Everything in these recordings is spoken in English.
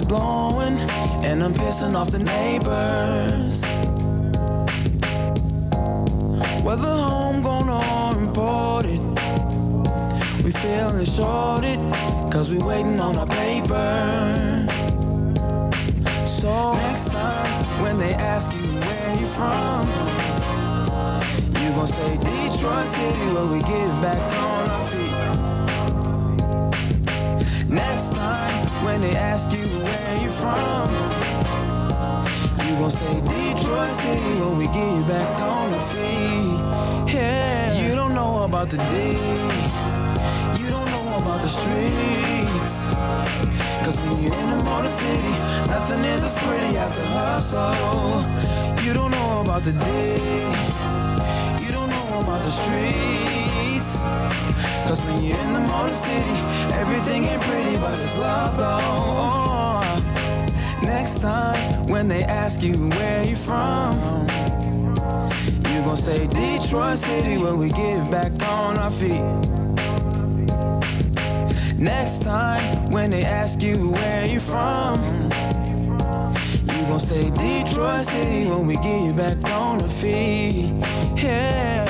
blowing, and I'm pissing off the neighbors. Whether homegrown or imported, we feeling shorted, cause we waiting on our paper. So next time when they ask you where you from, you gon' say Detroit City, where we get back on our feet. Next time when they ask you where you from, you gon' say Detroit City, where we get back on our feet. Yeah, you don't know about the D, you don't know about the streets, cause when you're in the motor city, nothing is as pretty as the hustle. You don't know about the D, you don't know about the streets, cause when you're in the motor city, everything ain't pretty, but it's love though. Next time when they ask you where you from, you gon' say Detroit City, where we get back on our feet. Next time when they ask you where you from, you gon' say Detroit City, when we get back on our feet. Yeah.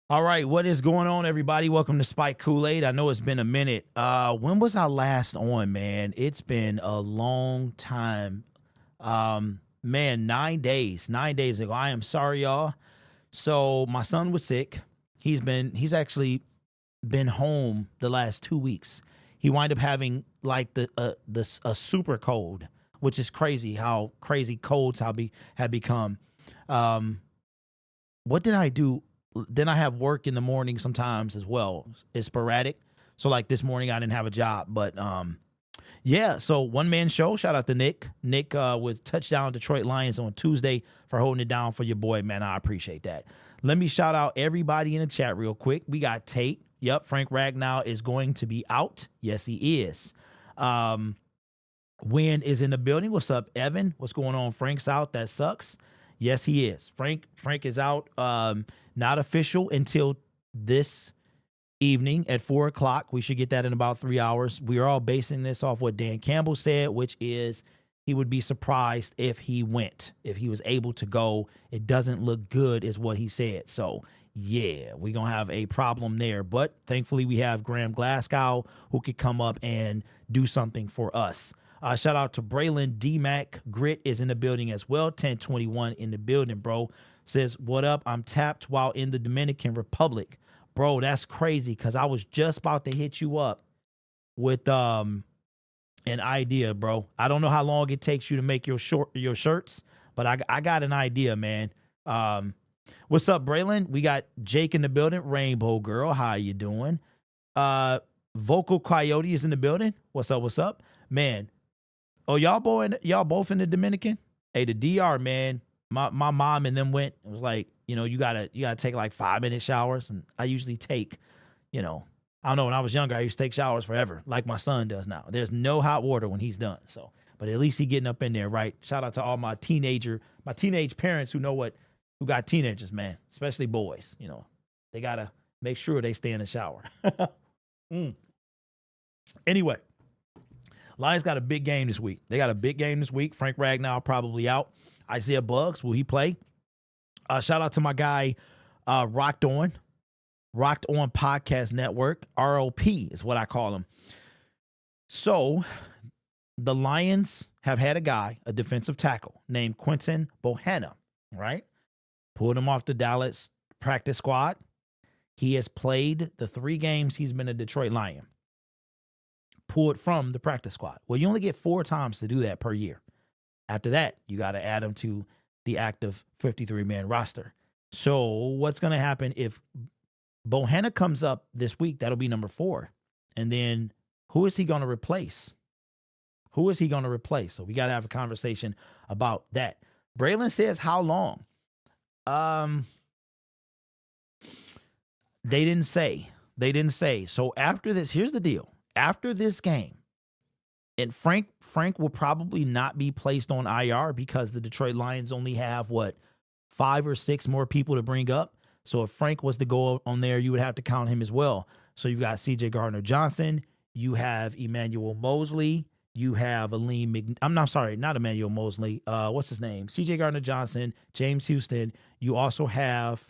All right, what is going on, everybody? Welcome to Spike Kool-Aid. I know it's been a minute. When was I last on, man? It's been a long time. Man, 9 days. 9 days ago. I am sorry, y'all. So my son was sick. He's actually been home the last 2 weeks. He wound up having like a super cold, which is crazy how crazy colds have become. What did I do? Then I have work in the morning sometimes as well. It's sporadic. So like this morning I didn't have a job, but yeah, so one man show. Shout out to Nick with Touchdown Detroit Lions on Tuesday for holding it down for your boy, man. I appreciate that. Let me shout out everybody in the chat real quick. We got Tate. Yep, Frank Ragnow is going to be out. Yes, he is. Win is in the building. What's up, Evan? What's going on? Frank's out. That sucks. Yes, he is. Frank is out. Not official until this evening at 4 o'clock. We should get that in about 3 hours. We are all basing this off what Dan Campbell said, which is he would be surprised if he went, if he was able to go. It doesn't look good is what he said. So, yeah, we're going to have a problem there. But thankfully, we have Graham Glasgow who could come up and do something for us. Shout out to Braylon D-Mac. Grit is in the building as well. 1021 in the building, bro. Says, what up? I'm tapped while in the Dominican Republic. Bro, that's crazy because I was just about to hit you up with an idea, bro. I don't know how long it takes you to make your shirts, but I got an idea, man. What's up, Braylon? We got Jake in the building. Rainbow Girl, how you doing? Vocal Coyote is in the building. What's up? What's up? Man. Oh, y'all both in the Dominican? Hey, the DR, man. My mom and them went. It was like, you gotta take like 5-minute showers, and I usually take, I don't know, when I was younger I used to take showers forever, like my son does now. There's no hot water when he's done. So, but at least he getting up in there, right? Shout out to all my teenage parents who got teenagers, man, especially boys. They gotta make sure they stay in the shower. Anyway, Lions got a big game this week. Frank Ragnow probably out. Isaiah Buggs, will he play? Shout out to my guy, Rocked On Podcast Network. ROP is what I call him. So the Lions have had a defensive tackle named Quentin Bohanna, right? Pulled him off the Dallas practice squad. He has played the 3 games he's been a Detroit Lion. Pulled from the practice squad. Well, you only get 4 times to do that per year. After that, you got to add him to the active 53-man roster. So what's going to happen if Bohanna comes up this week? That'll be number 4. And then who is he going to replace? Who is he going to replace? So we got to have a conversation about that. Braylon says, how long? They didn't say. They didn't say. So after this, here's the deal. After this game, and Frank will probably not be placed on IR because the Detroit Lions only have, 5 or 6 more people to bring up. So if Frank was to go on there, you would have to count him as well. So you've got C.J. Gardner-Johnson. You have Emmanuel Mosley. You have not Emmanuel Mosley. What's his name? C.J. Gardner-Johnson, James Houston. You also have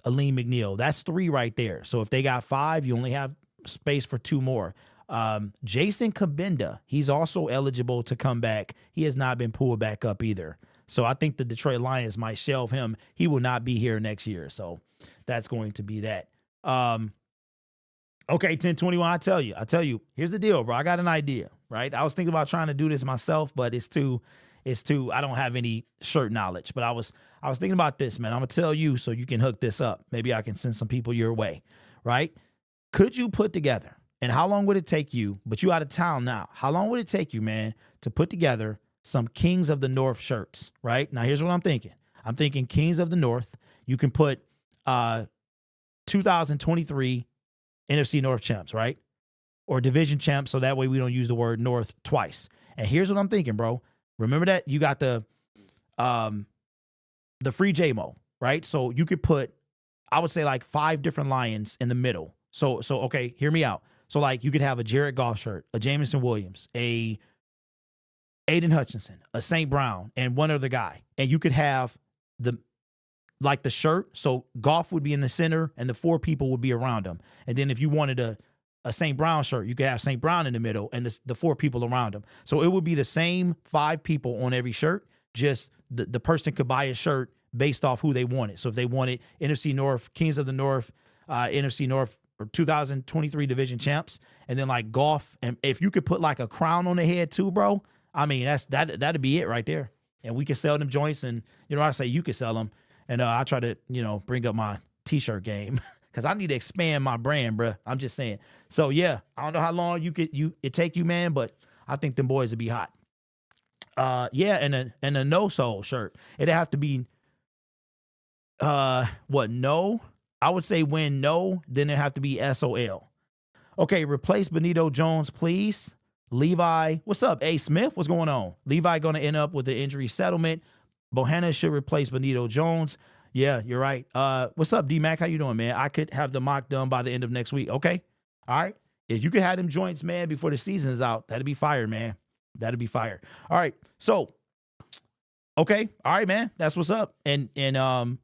Aleem McNeil. That's 3 right there. So if they got 5, you only have space for 2 more. Jason Kabinda, he's also eligible to come back. He has not been pulled back up either. So I think the Detroit Lions might shelve him. He will not be here next year. So that's going to be that. Okay, 1021, I tell you, here's the deal, bro. I got an idea, right? I was thinking about trying to do this myself, but it's too, I don't have any shirt knowledge. But I was thinking about this, man. I'm going to tell you so you can hook this up. Maybe I can send some people your way, right? Could you put together, and how long would it take you, but you out of town now, how long would it take you, man, to put together some Kings of the North shirts, right? Now, here's what I'm thinking. I'm thinking Kings of the North. You can put 2023 NFC North champs, right? Or division champs, so that way we don't use the word North twice. And here's what I'm thinking, bro. Remember that you got the free JMO, right? So you could put, I would say, like 5 different Lions in the middle. So okay, hear me out. So like you could have a Jared Goff shirt, a Jameson Williams, a Aiden Hutchinson, a St. Brown, and one other guy. And you could have the shirt. So Goff would be in the center and the 4 people would be around him. And then if you wanted a St. Brown shirt, you could have St. Brown in the middle and the 4 people around him. So it would be the same 5 people on every shirt. Just the person could buy a shirt based off who they wanted. So if they wanted NFC North, Kings of the North, NFC North, or 2023 division champs, and then like Goff, and if you could put like a crown on the head too, bro, I mean, that'd be it right there. And we could sell them joints, and I say you could sell them. And I try to, bring up my t-shirt game because I need to expand my brand, bro. I'm just saying. So yeah, I don't know how long it take you, man, but I think them boys would be hot. Yeah, and a no soul shirt. It'd have to be no. I would say when no, then it'd have to be SOL. Okay, replace Benito Jones, please. Levi, what's up? A. Smith, what's going on? Levi going to end up with the injury settlement. Bohanna should replace Benito Jones. Yeah, you're right. What's up, D-Mac? How you doing, man? I could have the mock done by the end of next week. Okay. All right. If you could have them joints, man, before the season is out, that'd be fire, man. That'd be fire. All right. So, okay. All right, man. That's what's up. And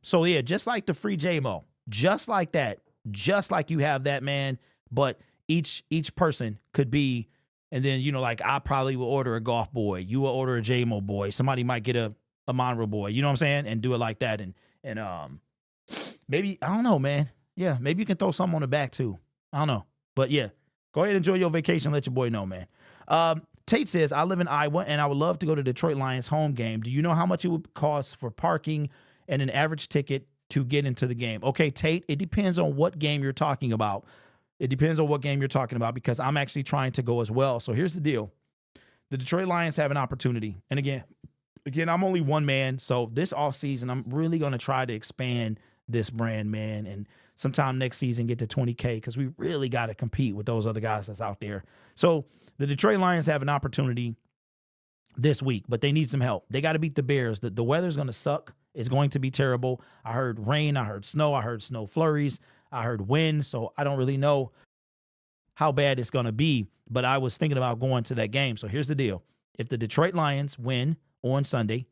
so yeah, just like the free JMO, just like that, just like you have that, man. But each person could be, and then, like I probably will order a Golf boy. You will order a JMO boy. Somebody might get a Monroe boy, you know what I'm saying? And do it like that. And maybe, I don't know, man. Yeah, maybe you can throw something on the back too. I don't know. But yeah, go ahead and enjoy your vacation. Let your boy know, man. Tate says, I live in Iowa and I would love to go to Detroit Lions home game. Do you know how much it would cost for parking and an average ticket to get into the game? Okay, Tate, it depends on what game you're talking about. It depends on what game you're talking about because I'm actually trying to go as well. So here's the deal. The Detroit Lions have an opportunity. And again, I'm only one man. So this offseason, I'm really going to try to expand this brand, man. And sometime next season, get to 20K because we really got to compete with those other guys that's out there. So the Detroit Lions have an opportunity this week, but they need some help. They got to beat the Bears. The weather's going to suck. It's going to be terrible. I heard rain. I heard snow flurries. I heard wind. So I don't really know how bad it's going to be, but I was thinking about going to that game. So here's the deal. If the Detroit Lions win on Sunday,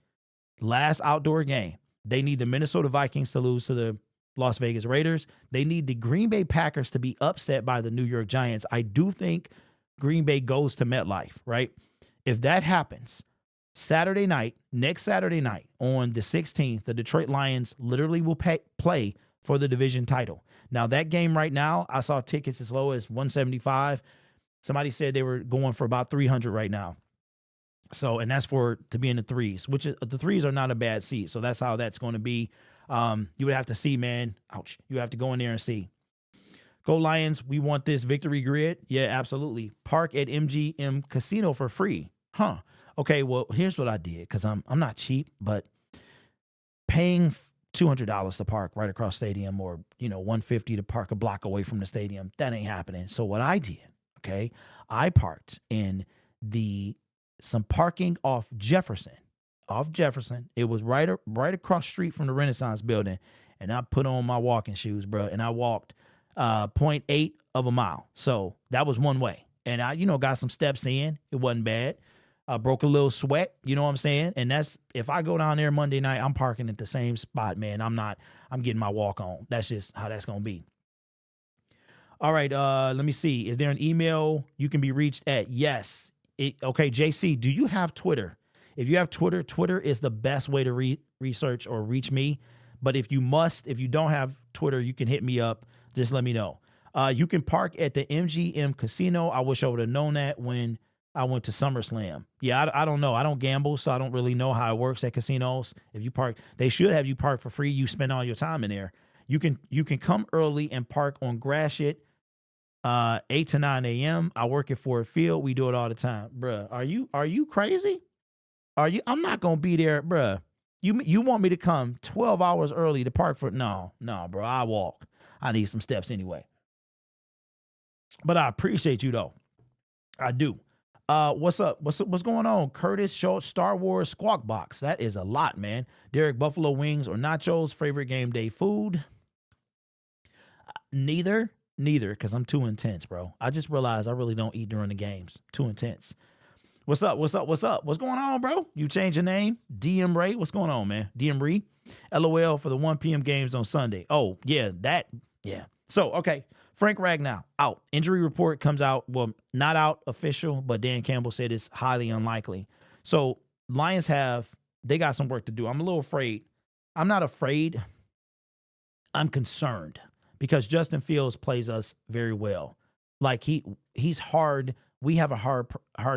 last outdoor game, they need the Minnesota Vikings to lose to the Las Vegas Raiders. They need the Green Bay Packers to be upset by the New York Giants. I do think Green Bay goes to MetLife, right? If that happens, next Saturday night on the 16th, the Detroit Lions literally will play for the division title. Now, that game right now, I saw tickets as low as $175. Somebody said they were going for about $300 right now. So, and that's to be in the threes, which is, the threes are not a bad seat. So that's how that's going to be. You would have to see, man. Ouch. You have to go in there and see. Go Lions. We want this victory grid. Yeah, absolutely. Park at MGM Casino for free. Huh. Okay. Well, here's what I did, because I'm not cheap, but paying $200 to park right across stadium, or $150 to park a block away from the stadium, that ain't happening. So what I did, okay, I parked in some parking off Jefferson. It was right across street from the Renaissance building, and I put on my walking shoes, bro, and I walked 0.8 of a mile. So that was one way, and I got some steps in. It wasn't bad. Broke a little sweat, you know what I'm saying? And that's, if I go down there Monday night, I'm parking at the same spot, man. I'm getting my walk on. That's just how that's going to be. All right. Let me see. Is there an email you can be reached at? Yes. Okay. JC, do you have Twitter? If you have Twitter, Twitter is the best way to research or reach me. But if you don't have Twitter, you can hit me up. Just let me know. You can park at the MGM Casino. I wish I would have known that when I went to SummerSlam. Yeah, I don't know. I don't gamble, so I don't really know how it works at casinos. If you park, they should have you park for free. You spend all your time in there. You can come early and park on Gratiot, 8 to 9 a.m. I work at Ford Field. We do it all the time. Bruh, are you crazy? I'm not gonna be there, bruh. You want me to come 12 hours early to park for? No, bro. I walk. I need some steps anyway. But I appreciate you though. I do. What's up? What's going on? Curtis Schultz, Star Wars Squawk Box. That is a lot, man. Derek, buffalo wings or nachos? Favorite game day food? Neither, because I'm too intense, bro. I just realized I really don't eat during the games. Too intense. What's up? What's going on, bro? You changed your name? DM Ray? What's going on, man? DM Ray? LOL for the 1 p.m. games on Sunday. Oh, yeah, yeah. So, okay. Frank Ragnow, out. Injury report comes out. Well, not out official, but Dan Campbell said it's highly unlikely. So, Lions they got some work to do. I'm a little afraid. I'm not afraid. I'm concerned because Justin Fields plays us very well. Like, he's hard. We have a hard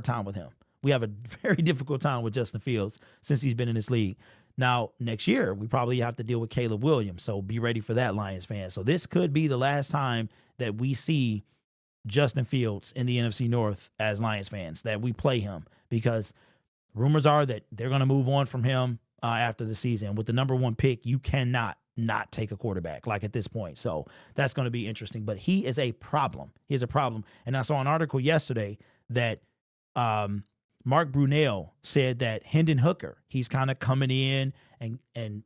time with him. We have a very difficult time with Justin Fields since he's been in this league. Now, next year, we probably have to deal with Caleb Williams, so be ready for that, Lions fans. So this could be the last time that we see Justin Fields in the NFC North as Lions fans, that we play him, because rumors are that they're going to move on from him after the season. With the number 1 pick, you cannot not take a quarterback, like at this point. So that's going to be interesting. But he is a problem. He is a problem. And I saw an article yesterday that Mark Brunell said that Hendon Hooker, he's kind of coming in and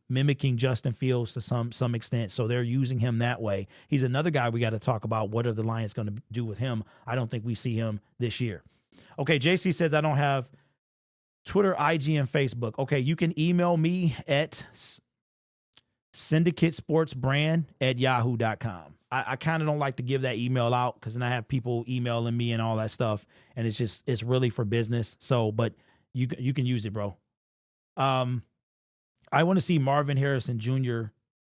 mimicking Justin Fields to some extent. So they're using him that way. He's another guy we got to talk about. What are the Lions going to do with him? I don't think we see him this year. Okay, JC says I don't have Twitter, IG, and Facebook. Okay, you can email me at syndicate-sports-brand@yahoo.com. I kind of don't like to give that email out because then I have people emailing me and all that stuff, and it's really for business. So, but you can use it, bro. I want to see Marvin Harrison Jr.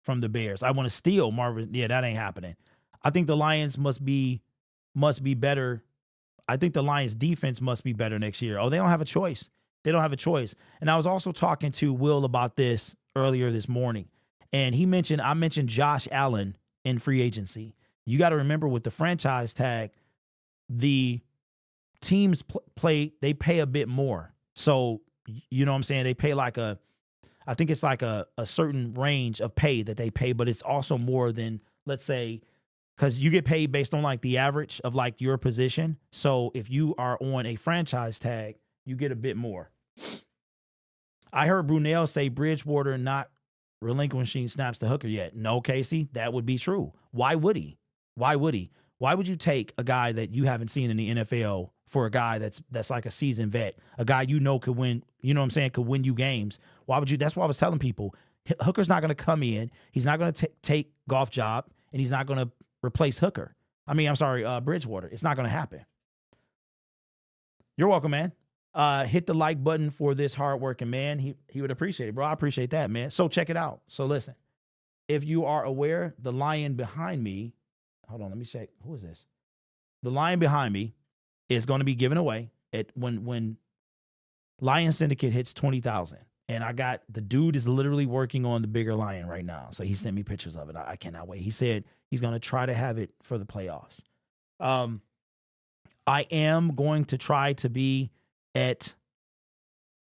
from the Bears. I want to steal Marvin. Yeah, that ain't happening. I think the Lions must be better. I think the Lions defense must be better next year. Oh, they don't have a choice. They don't have a choice. And I was also talking to Will about this earlier this morning, and I mentioned Josh Allen in free agency. You got to remember, with the franchise tag, the teams they pay a bit more. So, you know what I'm saying? They pay I think it's like a certain range of pay that they pay, but it's also more than, let's say, because you get paid based on like the average of like your position. So if you are on a franchise tag, you get a bit more. I heard Brunell say Bridgewater not relinquishing snaps to Hooker yet. No, Casey, that would be true. Why would he? Why would you take a guy that you haven't seen in the NFL for a guy that's like a seasoned vet, a guy could win, you know what I'm saying, could win you games? Why would you? That's why I was telling people, Hooker's not going to come in. He's not going to take Goff job, and he's not going to replace Bridgewater. It's not going to happen. You're welcome, man. Hit the like button for this hardworking man. He would appreciate it, bro. I appreciate that, man. So check it out. So listen, if you are aware, the lion behind me, hold on, let me check. Who is this? The lion behind me is going to be given away when Lion Syndicate hits 20,000. And I got, the dude is literally working on the bigger lion right now. So he sent me pictures of it. I cannot wait. He said he's going to try to have it for the playoffs. I am going to try to be at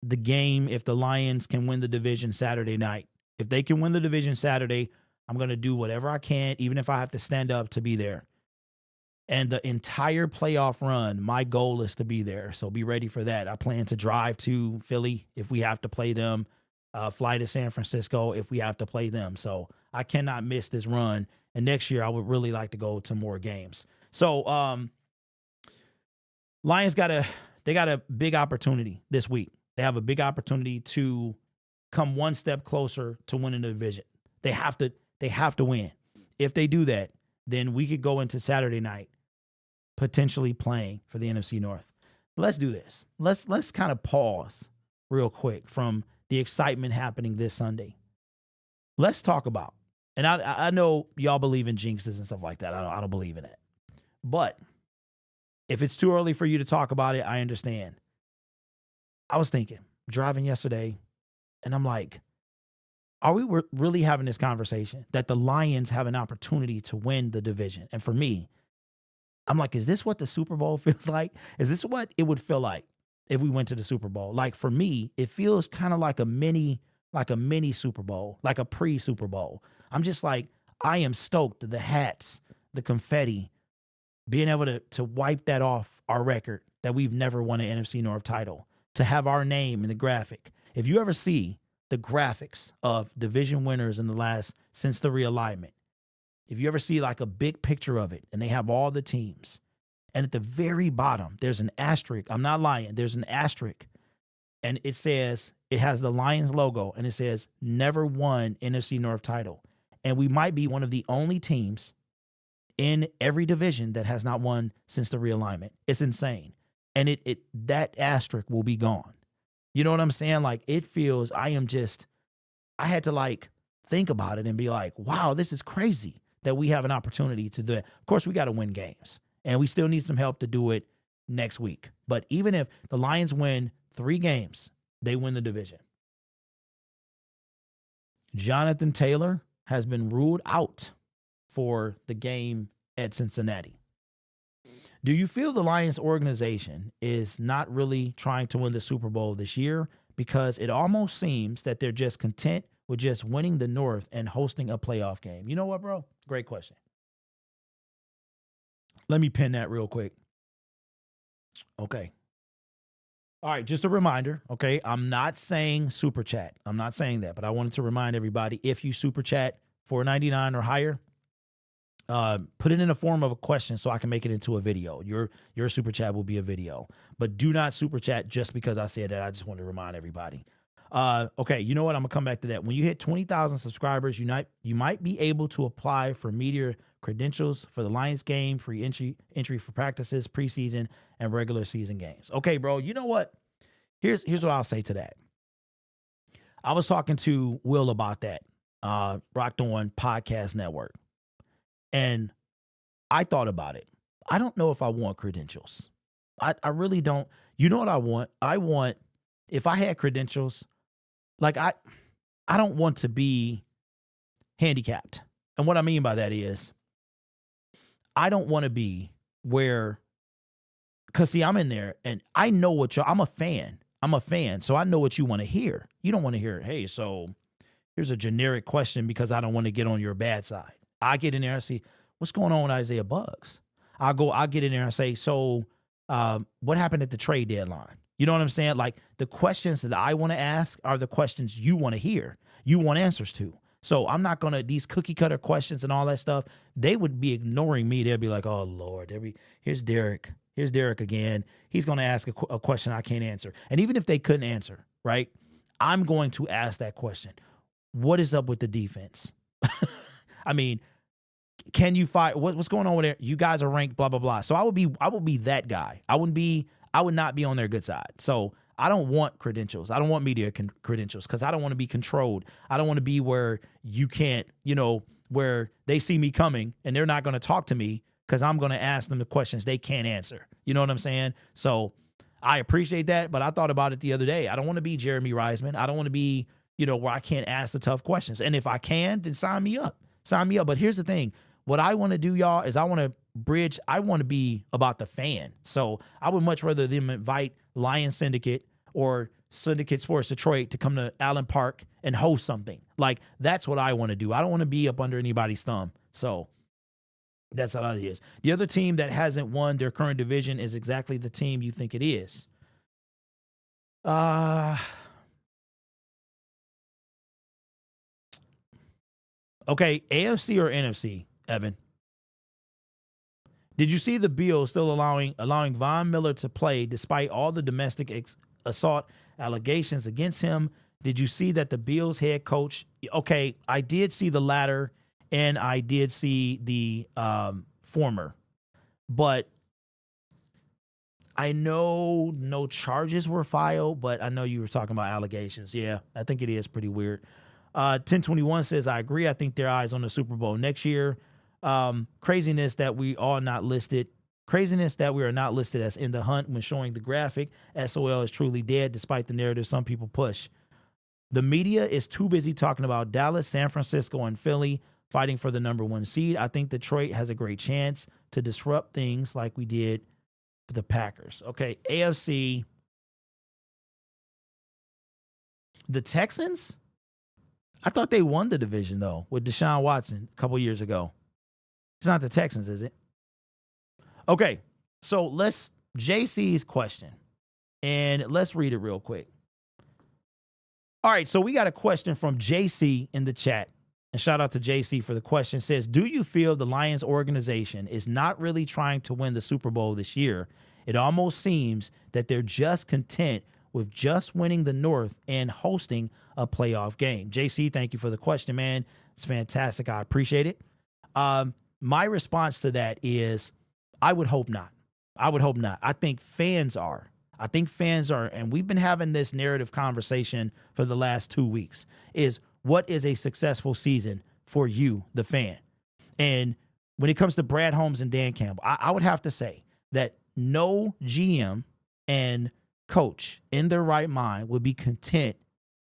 the game if the Lions can win the division Saturday night. If they can win the division Saturday, I'm going to do whatever I can, even if I have to stand up to be there. And the entire playoff run, my goal is to be there. So be ready for that. I plan to drive to Philly if we have to play them, fly to San Francisco if we have to play them. So I cannot miss this run. And next year, I would really like to go to more games. So Lions got a big opportunity this week. They have a big opportunity to come one step closer to winning the division. They have to win. If they do that, then we could go into Saturday night potentially playing for the NFC North. Let's do this. Let's kind of pause real quick from the excitement happening this Sunday. Let's talk about, and I know y'all believe in jinxes and stuff like that. I don't believe in it. But if it's too early for you to talk about it, I understand. I was thinking, driving yesterday, and I'm like, are we really having this conversation that the Lions have an opportunity to win the division? And for me, I'm like, is this what the Super Bowl feels like? Is this what it would feel like if we went to the Super Bowl? Like for me, it feels kind of like a mini Super Bowl, like a pre-Super Bowl. I'm just like, I am stoked. The hats, the confetti, being able to wipe that off our record that we've never won an NFC North title, to have our name in the graphic. If you ever see the graphics of division winners since the realignment, if you ever see like a big picture of it and they have all the teams, and at the very bottom, there's an asterisk. I'm not lying. There's an asterisk, and it has the Lions logo, and it says never won NFC North title. And we might be one of the only teams in every division that has not won since the realignment. It's insane. And that asterisk will be gone. You know what I'm saying? Like it feels, I had to like think about it and be like, wow, this is crazy that we have an opportunity to do it. Of course, we got to win games, and we still need some help to do it next week. But even if the Lions win 3 games, they win the division. Jonathan Taylor has been ruled out for the game at Cincinnati. Do you feel the Lions organization is not really trying to win the Super Bowl this year? Because it almost seems that they're just content with just winning the North and hosting a playoff game. You know what, bro? Great question. Let me pin that real quick. Okay. All right, just a reminder, okay? I'm not saying super chat. I'm not saying that, but I wanted to remind everybody, if you super chat $4.99 or higher, put it in the form of a question so I can make it into a video. Your super chat will be a video. But do not super chat just because I said that. I just want to remind everybody. Okay, you know what? I'm going to come back to that. When you hit 20,000 subscribers, you might be able to apply for media credentials for the Lions game, free entry for practices, preseason, and regular season games. Okay, bro, you know what? Here's what I'll say to that. I was talking to Will about that, Rocked On Podcast Network. And I thought about it. I don't know if I want credentials. I really don't. You know what I want? I want, if I had credentials, like I don't want to be handicapped. And what I mean by that is, I don't want to be where, because see, I'm in there and I know what I'm a fan. So I know what you want to hear. You don't want to hear, hey, so here's a generic question because I don't want to get on your bad side. I get in there and see what's going on with Isaiah Buggs. I'll get in there and say, so what happened at the trade deadline? You know what I'm saying? Like the questions that I want to ask are the questions you want to hear. You want answers to. So I'm not going to, these cookie cutter questions and all that stuff, they would be ignoring me. They'll be like, oh Lord, here's Derek. Here's Derek again. He's going to ask a question I can't answer. And even if they couldn't answer, right? I'm going to ask that question. What is up with the defense? I mean, can you fight? What's going on with there? You guys are ranked, blah, blah, blah. So I would be that guy. I would not be on their good side. So I don't want credentials. I don't want media credentials because I don't want to be controlled. I don't want to be where you can't, where they see me coming and they're not going to talk to me because I'm going to ask them the questions they can't answer. You know what I'm saying? So I appreciate that, but I thought about it the other day. I don't want to be Jeremy Reisman. I don't want to be, where I can't ask the tough questions. And if I can, then sign me up. Sign me up. But here's the thing. What I want to do, y'all, is I want to be about the fan. So I would much rather them invite Lion Syndicate or Syndicate Sports Detroit to come to Allen Park and host something. Like, that's what I want to do. I don't want to be up under anybody's thumb. So that's how it is. The other team that hasn't won their current division is exactly the team you think it is. Okay, AFC or NFC, Evan? Did you see the Bills still allowing Von Miller to play despite all the domestic assault allegations against him? Did you see that the Bills head coach? Okay, I did see the latter, and I did see the former, but I know no charges were filed, but I know you were talking about allegations. Yeah, I think it is pretty weird. 1021 says, I agree. I think their eyes on the Super Bowl next year. Craziness that we are not listed as in the hunt when showing the graphic. SOL is truly dead despite the narrative some people push. The media is too busy talking about Dallas, San Francisco, and Philly fighting for the number 1 seed. I think Detroit has a great chance to disrupt things like we did with the Packers. Okay, AFC. The Texans? I thought they won the division, though, with Deshaun Watson a couple years ago. It's not the Texans, is it? Okay, so JC's question, and let's read it real quick. All right, so we got a question from JC in the chat, and shout out to JC for the question. It says, do you feel the Lions organization is not really trying to win the Super Bowl this year? It almost seems that they're just content with just winning the North and hosting a playoff game. JC, thank you for the question, man. It's fantastic. I appreciate it. My response to that is I would hope not. I would hope not. I think fans are. And we've been having this narrative conversation for the last 2 weeks, is what is a successful season for you, the fan? And when it comes to Brad Holmes and Dan Campbell, I would have to say that no GM and coach in their right mind would be content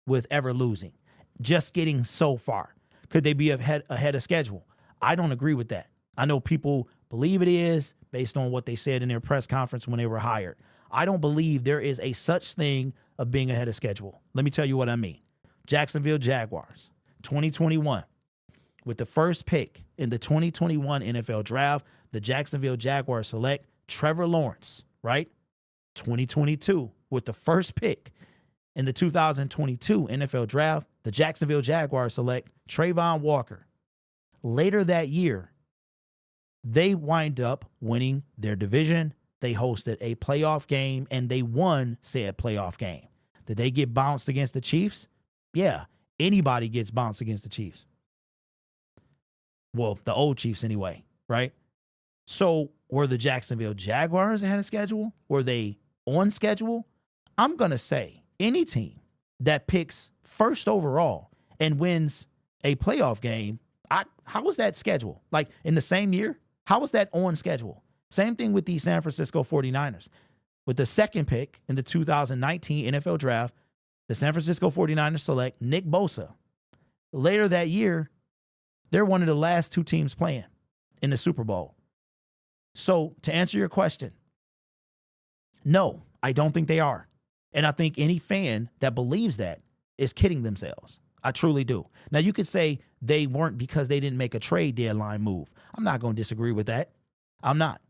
with ever losing, just getting so far. Could they be ahead of schedule? I don't agree with that. I know people believe it is based on what they said in their press conference when they were hired. I don't believe there is a such thing of being ahead of schedule. Let me tell you what I mean. Jacksonville Jaguars, 2021. With the first pick in the 2021 NFL Draft, the Jacksonville Jaguars select Trevor Lawrence, right? 2022, with the first pick in the 2022 NFL Draft, the Jacksonville Jaguars select Trayvon Walker. Later that year, they wind up winning their division. They hosted a playoff game, and they won said playoff game. Did they get bounced against the Chiefs? Yeah, anybody gets bounced against the Chiefs. Well, the old Chiefs anyway, right? So were the Jacksonville Jaguars ahead of schedule? Were they on schedule? I'm going to say any team that picks first overall and wins a playoff game, how was that schedule? Like in the same year? How was that on schedule? Same thing with the San Francisco 49ers. With the second pick in the 2019 NFL Draft, the San Francisco 49ers select Nick Bosa. Later that year, they're one of the last two teams playing in the Super Bowl. So to answer your question, no, I don't think they are. And I think any fan that believes that is kidding themselves. I truly do. Now, you could say they weren't because they didn't make a trade deadline move. I'm not going to disagree with that. I'm not.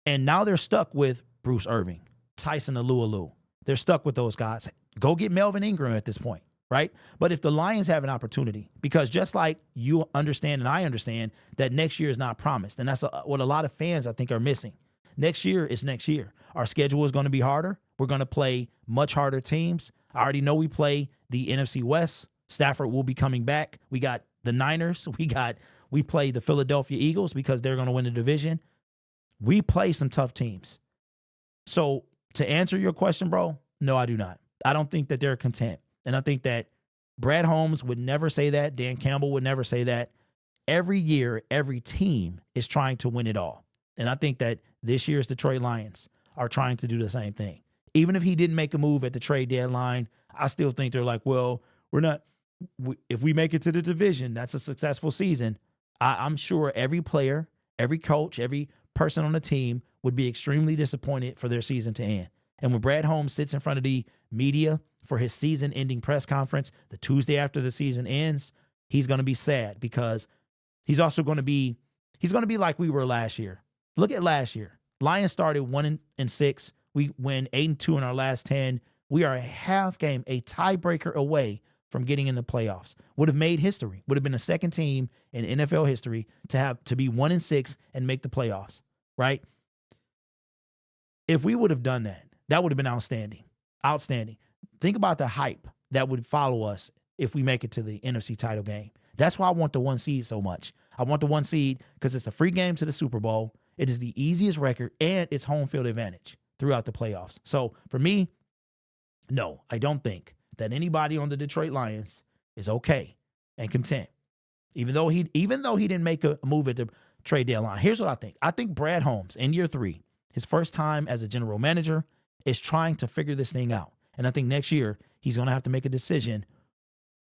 And now they're stuck with Bruce Irving, Tyson Alualu. They're stuck with those guys. Go get Melvin Ingram at this point, right? But if the Lions have an opportunity, because just like you understand and I understand that next year is not promised, and that's what a lot of fans I think are missing. Next year is next year. Our schedule is going to be harder. We're going to play much harder teams. I already know we play the NFC West. Stafford will be coming back. We got the Niners. We play the Philadelphia Eagles because they're going to win the division. We play some tough teams. So to answer your question, bro, no, I do not. I don't think that they're content. And I think that Brad Holmes would never say that. Dan Campbell would never say that. Every year, every team is trying to win it all. And I think that this year's Detroit Lions are trying to do the same thing. Even if he didn't make a move at the trade deadline, I still think they're like, well, if we make it to the division, that's a successful season. I'm sure every player, every coach, every person on the team would be extremely disappointed for their season to end. And when Brad Holmes sits in front of the media for his season-ending press conference the Tuesday after the season ends, he's going to be sad because he's going to be like we were last year. Look at last year. Lions started 1-6. We win 8-2 in our last 10. We are a half game, a tiebreaker away from getting in the playoffs. Would have made history. Would have been the second team in NFL history to be 1-6 and make the playoffs, right? If we would have done that, that would have been outstanding. Outstanding. Think about the hype that would follow us if we make it to the NFC title game. That's why I want the 1 seed so much. I want the 1 seed because it's a free game to the Super Bowl. It is the easiest record and it's home field advantage throughout the playoffs. So for me, no, I don't think that anybody on the Detroit Lions is okay and content. Even though he didn't make a move at the trade deadline. Here's what I think. I think Brad Holmes in year 3, his first time as a general manager, is trying to figure this thing out. And I think next year he's going to have to make a decision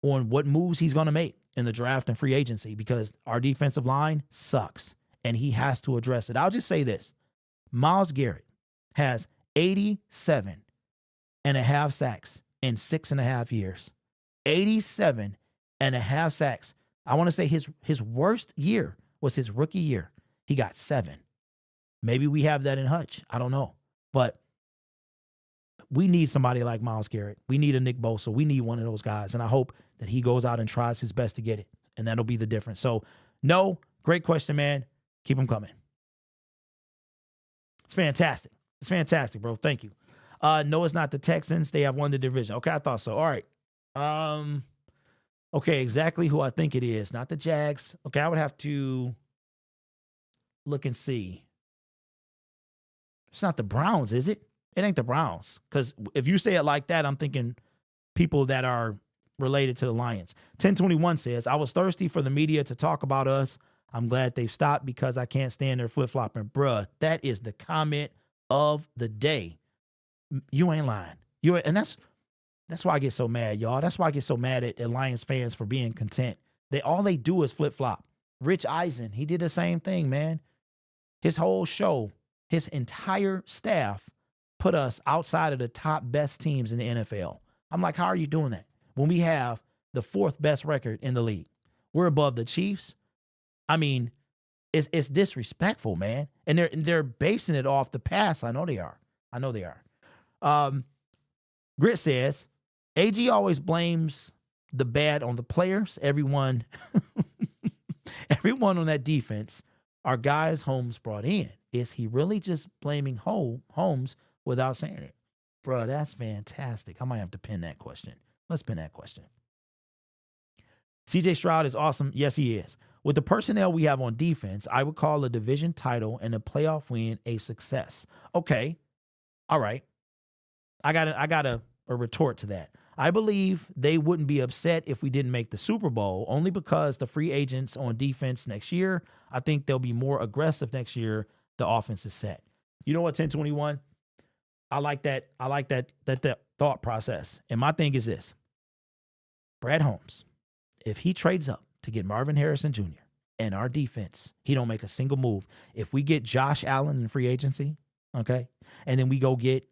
on what moves he's going to make in the draft and free agency because our defensive line sucks and he has to address it. I'll just say this. Myles Garrett has 87.5 sacks in 6.5 years. 87.5 sacks. I want to say his worst year was his rookie year. He got 7. Maybe we have that in Hutch. I don't know. But we need somebody like Myles Garrett. We need a Nick Bosa. We need one of those guys. And I hope that he goes out and tries his best to get it. And that'll be the difference. So, no, great question, man. Keep them coming. It's fantastic. It's fantastic, bro. Thank you. No, it's not the Texans. They have won the division. Okay, I thought so. All right. Okay, exactly who I think it is. Not the Jags. Okay, I would have to look and see. It's not the Browns, is it? It ain't the Browns. Because if you say it like that, I'm thinking people that are related to the Lions. 1021 says, I was thirsty for the media to talk about us. I'm glad they've stopped because I can't stand their flip-flopping. Bruh, that is the comment of the day. You ain't lying. And that's why I get so mad, y'all. That's why I get so mad at Lions fans for being content. All they do is flip-flop. Rich Eisen, he did the same thing, man. His whole show, his entire staff put us outside of the top best teams in the NFL. I'm like, how are you doing that? When we have the 4th best record in the league. We're above the Chiefs. I mean, it's disrespectful, man. And they're basing it off the past. I know they are. Grit says, AG always blames the bad on the players. Everyone on that defense are guys Holmes brought in. Is he really just blaming Holmes without saying it? Bro, that's fantastic. I might have to pin that question. Let's pin that question. CJ Stroud is awesome. Yes, he is. With the personnel we have on defense, I would call a division title and a playoff win a success. Okay. All right. I got a retort to that. I believe they wouldn't be upset if we didn't make the Super Bowl, only because the free agents on defense next year, I think they'll be more aggressive next year. The offense is set. You know what, 1021? I like that thought process. And my thing is this. Brad Holmes, if he trades up to get Marvin Harrison Jr. and our defense, he don't make a single move. If we get Josh Allen in free agency, okay, and then we go get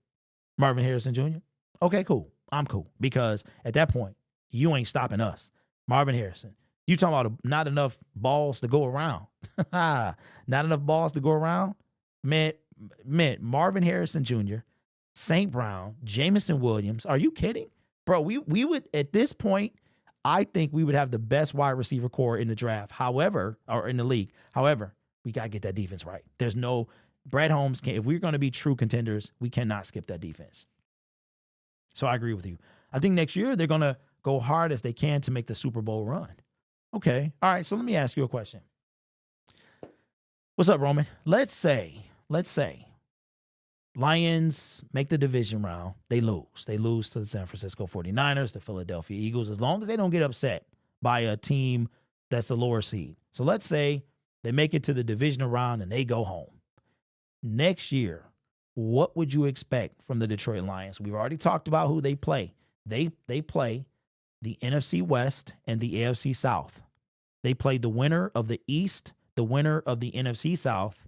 Marvin Harrison Jr., okay, cool. I'm cool. Because at that point, you ain't stopping us. Marvin Harrison. You talking about not enough balls to go around. Not enough balls to go around? Man, Marvin Harrison Jr., St. Brown, Jamison Williams. Are you kidding? Bro, we would, at this point, I think we would have the best wide receiver core in the draft. However, or in the league. However, we got to get that defense right. There's no, Brad Holmes can't, if we're going to be true contenders, we cannot skip that defense. So I agree with you. I think next year they're going to go hard as they can to make the Super Bowl run. Okay. All right. So let me ask you a question. What's up, Roman? Let's say Lions make the division round. They lose. They lose to the San Francisco 49ers, the Philadelphia Eagles, as long as they don't get upset by a team that's a lower seed. So let's say they make it to the divisional round and they go home. Next year, what would you expect from the Detroit Lions? We've already talked about who they play. They play the NFC West and the AFC South. They play the winner of the East, the winner of the NFC South,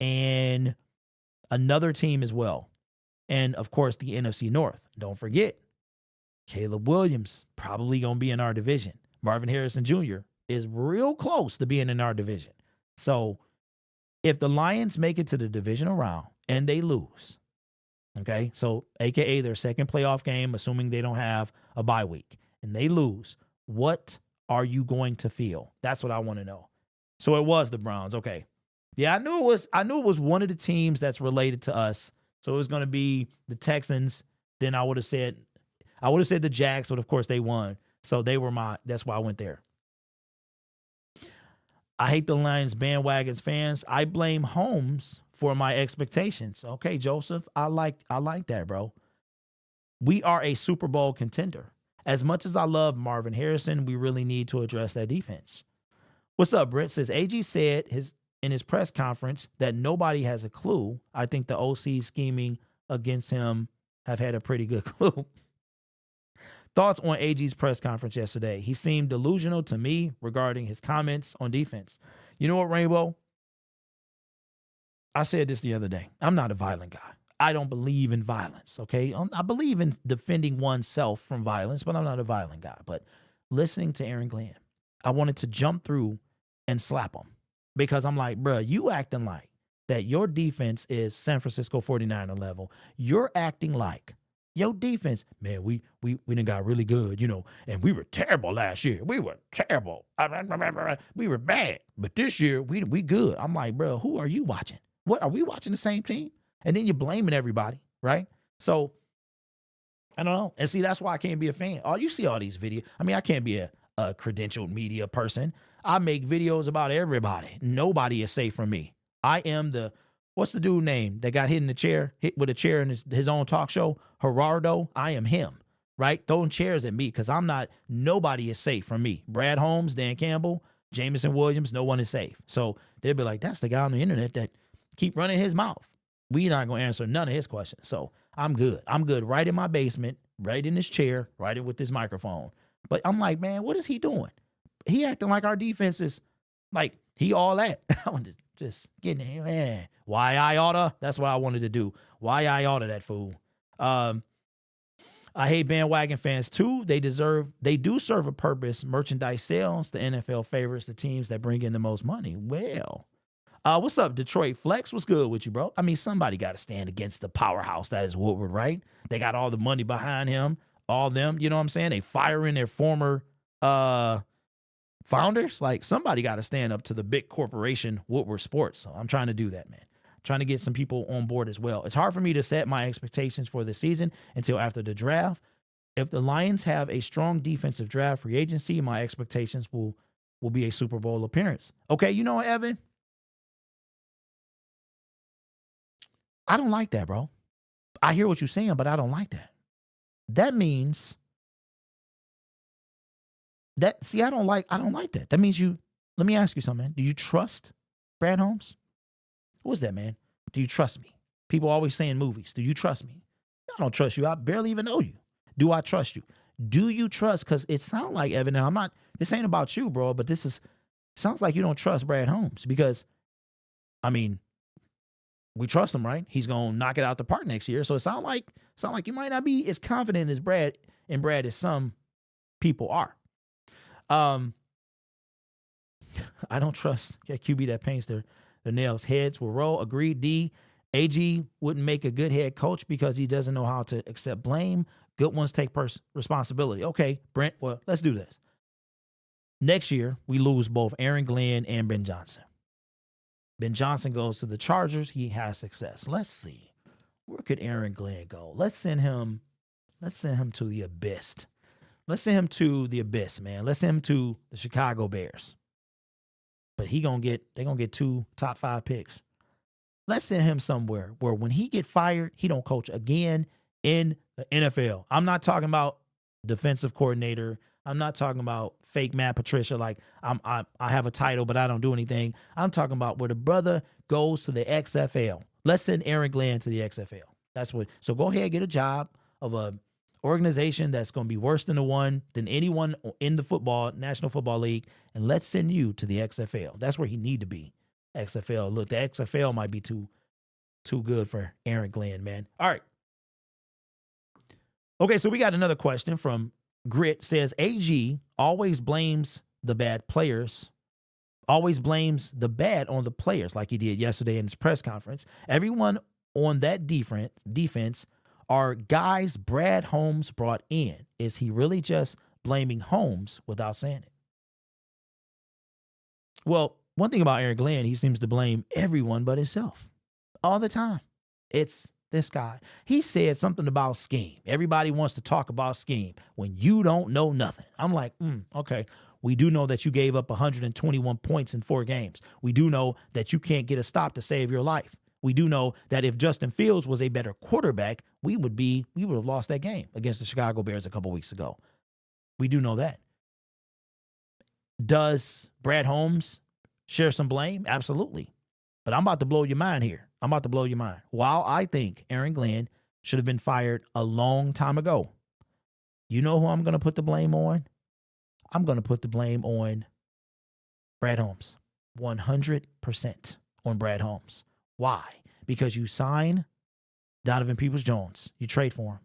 and another team as well. And, of course, the NFC North. Don't forget, Caleb Williams probably going to be in our division. Marvin Harrison Jr. is real close to being in our division. So if the Lions make it to the divisional round and they lose, okay, so AKA their second playoff game, assuming they don't have a bye week, and they lose, what are you going to feel? That's what I want to know. So it was the Browns. Okay. Yeah, I knew it was one of the teams that's related to us. So it was going to be the Texans. Then I would have said the Jags, but of course they won. So that's why I went there. I hate the Lions bandwagons fans. I blame Holmes for my expectations. Okay, Joseph, I like that, bro. We are a Super Bowl contender. As much as I love Marvin Harrison, we really need to address that defense. What's up, Brent? Says AG said in his press conference that nobody has a clue. I think the OC scheming against him have had a pretty good clue. Thoughts on AG's press conference yesterday? He seemed delusional to me regarding his comments on defense. You know what, Rainbow? I said this the other day. I'm not a violent guy. I don't believe in violence, okay? I believe in defending oneself from violence, but I'm not a violent guy. But listening to Aaron Glenn, I wanted to jump through and slap him because I'm like, bro, you acting like that your defense is San Francisco 49er level. You're acting like your defense, man, we done got really good, and we were terrible last year. We were terrible. We were bad. But this year, we good. I'm like, bro, who are you watching? What, are we watching the same team? And then you're blaming everybody, right? So, I don't know. And see, that's why I can't be a fan. You see all these videos. I mean, I can't be a credentialed media person. I make videos about everybody. Nobody is safe from me. I am what's the dude name that got hit with a chair in his own talk show? Gerardo. I am him, right? Throwing chairs at me because nobody is safe from me. Brad Holmes, Dan Campbell, Jameson Williams, no one is safe. So they'll be like, that's the guy on the internet that keep running his mouth. We not going to answer none of his questions. So I'm good. I'm good right in my basement, right in this chair, right with this microphone. But I'm like, man, what is he doing? He acting like our defense is like he all that. I want to just get in here, man. Why I oughta? That's what I wanted to do. Why I oughta that fool. I hate bandwagon fans too. They do serve a purpose. Merchandise sales. The NFL favors the teams that bring in the most money. Well, what's up, Detroit Flex? What's good with you, bro? I mean, somebody got to stand against the powerhouse that is Woodward, right? They got all the money behind him, all them, you know what I'm saying? They firing their former founders. Like, somebody got to stand up to the big corporation Woodward Sports. So I'm trying to do that, man. Trying to get some people on board as well. It's hard for me to set my expectations for the season until after the draft. If the Lions have a strong defensive draft free agency, my expectations will be a Super Bowl appearance. Okay, you know what, Evan? I don't like that, bro. I hear what you're saying, but I don't like that. That means that, see, I don't like that. That means let me ask you something, man. Do you trust Brad Holmes? What was that, man? Do you trust me? People always say in movies, do you trust me? I don't trust you. I barely even know you. Do I trust you? Do you trust? Because it sounds like, Evan, and this ain't about you, bro, but sounds like you don't trust Brad Holmes because, I mean, we trust him, right? He's going to knock it out the park next year. So it sounds like you might not be as confident as Brad as some people are. I don't trust QB that paints their nails. Heads will roll. Agreed. D. AG wouldn't make a good head coach because he doesn't know how to accept blame. Good ones take responsibility. Okay, Brent, well, let's do this. Next year, we lose both Aaron Glenn and Ben Johnson. Ben Johnson goes to the Chargers. He has success. Let's see. Where could Aaron Glenn go? Let's send him to the abyss. Let's send him to the abyss, man. Let's send him to the Chicago Bears. But they're going to get 2 top 5 picks. Let's send him somewhere where when he get fired, he don't coach again in the NFL. I'm not talking about defensive coordinator. I'm not talking about fake Matt Patricia, like I have a title, but I don't do anything. I'm talking about where the brother goes to the XFL, Let's send Aaron Glenn to the XFL. That's what. So go ahead, get a job of a organization that's going to be worse than anyone in the National Football League, and let's send you to the XFL. That's where he need to be. XFL. Look, the XFL might be too good for Aaron Glenn, man. All right. Okay, so we got another question from Grit. Says AG always blames the bad players. Always blames the bad on the players like he did yesterday in his press conference. Everyone on that defense are guys Brad Holmes brought in. Is he really just blaming Holmes without saying it? Well, one thing about Aaron Glenn, he seems to blame everyone but himself all the time. It's this guy. He said something about scheme. Everybody wants to talk about scheme when you don't know nothing. I'm like, okay. We do know that you gave up 121 points in 4 games. We do know that you can't get a stop to save your life. We do know that if Justin Fields was a better quarterback, we would have lost that game against the Chicago Bears a couple weeks ago. We do know that. Does Brad Holmes share some blame? Absolutely. But I'm about to blow your mind here. I'm about to blow your mind. While I think Aaron Glenn should have been fired a long time ago, you know who I'm going to put the blame on? I'm going to put the blame on Brad Holmes. 100% on Brad Holmes. Why? Because you sign Donovan Peoples-Jones. You trade for him.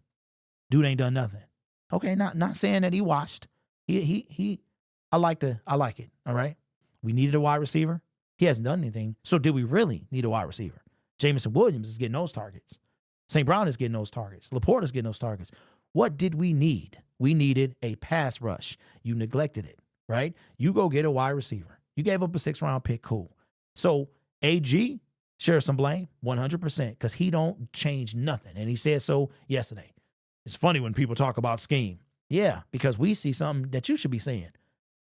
Dude ain't done nothing. Okay, not saying that he washed. I like it. All right. We needed a wide receiver. He hasn't done anything. So did we really need a wide receiver? Jameson Williams is getting those targets. St. Brown is getting those targets. Laporte is getting those targets. What did we need? We needed a pass rush. You neglected it, right? You go get a wide receiver. You gave up a 6th-round pick. Cool. So AG shares some blame, 100%, because he don't change nothing. And he said so yesterday. It's funny when people talk about scheme. Yeah, because we see something that you should be seeing.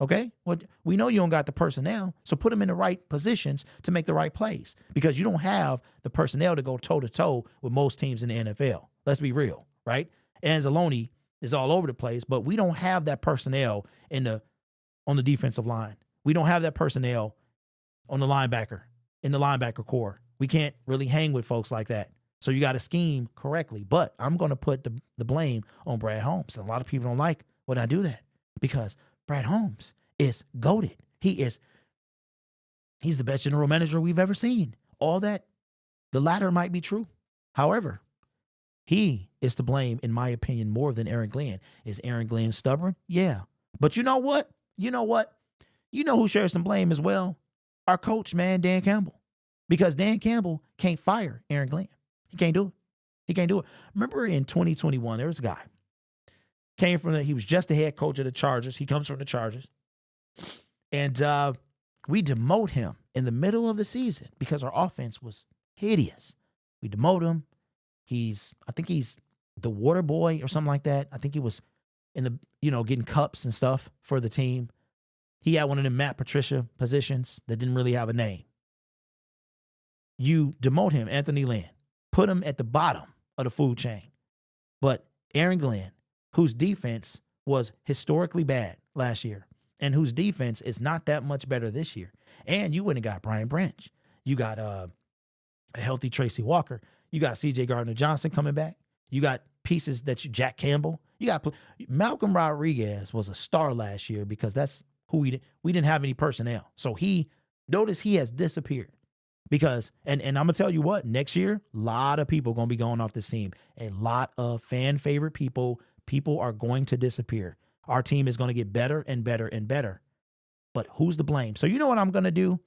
Okay? Well, we know you don't got the personnel, so put them in the right positions to make the right plays because you don't have the personnel to go toe-to-toe with most teams in the NFL. Let's be real, right? Anzalone is all over the place, but we don't have that personnel on the defensive line. We don't have that personnel on the linebacker, in the linebacker core. We can't really hang with folks like that. So you got to scheme correctly. But I'm going to put the blame on Brad Holmes. And a lot of people don't like when I do that because Brad Holmes is goated. He's the best general manager we've ever seen. All that, the latter might be true. However, he is to blame, in my opinion, more than Aaron Glenn. Is Aaron Glenn stubborn? Yeah. But you know what? You know who shares some blame as well? Our coach, man, Dan Campbell. Because Dan Campbell can't fire Aaron Glenn. He can't do it. Remember in 2021, there was a guy. He was just the head coach of the Chargers. He comes from the Chargers. And we demote him in the middle of the season because our offense was hideous. We demote him. I think he's the water boy or something like that. I think he was in the, getting cups and stuff for the team. He had one of them Matt Patricia positions that didn't really have a name. You demote him, Anthony Lynn, put him at the bottom of the food chain. But Aaron Glenn, whose defense was historically bad last year and whose defense is not that much better this year. And you went and got Brian Branch. You got a healthy Tracy Walker. You got C.J. Gardner-Johnson coming back. You got pieces Jack Campbell. You got Malcolm Rodriguez was a star last year because that's who we didn't have any personnel. So notice he has disappeared because, and I'm going to tell you what, next year, a lot of people are going to be going off this team. A lot of fan favorite people are going to disappear. Our team is going to get better and better and better. But who's to blame? So you know what I'm going to do?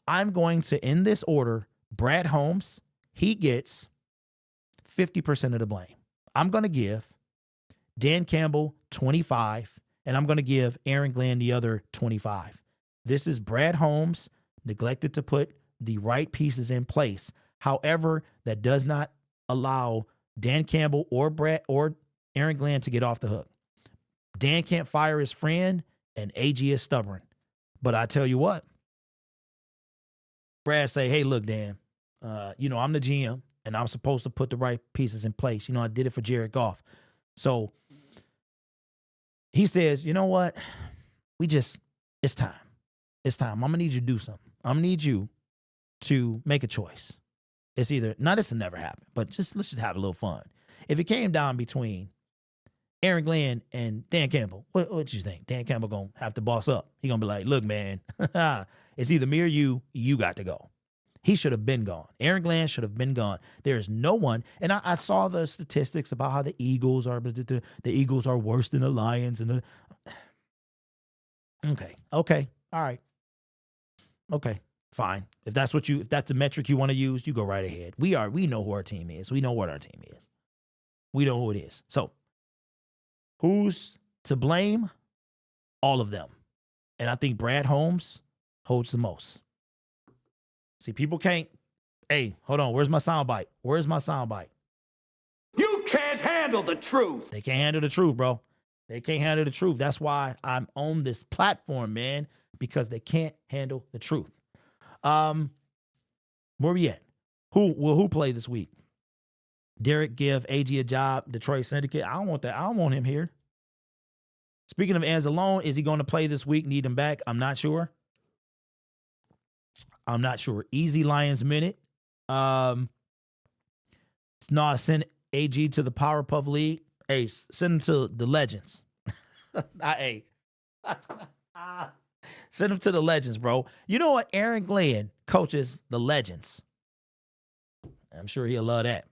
I'm going to, in this order, Brad Holmes, he gets 50% of the blame. I'm going to give Dan Campbell 25, and I'm going to give Aaron Glenn the other 25. This is Brad Holmes neglected to put the right pieces in place. However, that does not allow Dan Campbell or Aaron Glenn to get off the hook. Dan can't fire his friend, and AG is stubborn. But I tell you what, Brad say, hey, look, Dan, I'm the GM, and I'm supposed to put the right pieces in place. I did it for Jared Goff. So he says, you know what? It's time. It's time. I'm going to need you to do something. I'm going to need you to make a choice. It's either, now this will never happen, but let's just have a little fun. If it came down between Aaron Glenn and Dan Campbell, what you think? Dan Campbell going to have to boss up. He going to be like, look, man, it's either me or you got to go. He should have been gone. Aaron Glenn should have been gone. There's no one. And I saw the statistics about how the Eagles are, but the Eagles are worse than the Lions. Okay. All right. Okay. Fine. If that's the metric you want to use, you go right ahead. We know who our team is. We know what our team is. We know who it is. So who's to blame? All of them. And I think Brad Holmes holds the most. See, people can't, hey, hold on. Where's my soundbite? You can't handle the truth. They can't handle the truth, bro. They can't handle the truth. That's why I'm on this platform, man, because they can't handle the truth. Where we at? Who play this week? Derek give AG a job, Detroit Syndicate. I don't want that. I don't want him here. Speaking of Anzalone, is he going to play this week? Need him back? I'm not sure. Easy Lions minute. No, send AG to the Powerpuff League. Hey, send him to the Legends. Hey. Send him to the Legends, bro. You know what? Aaron Glenn coaches the Legends. I'm sure he'll love that.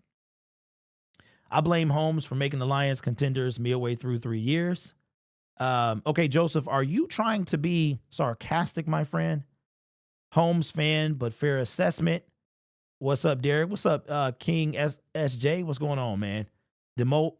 I blame Holmes for making the Lions contenders midway through 3 years. Okay, Joseph, are you trying to be sarcastic, my friend? Holmes fan, but fair assessment. What's up, Derek? What's up, King SJ? What's going on, man? Demote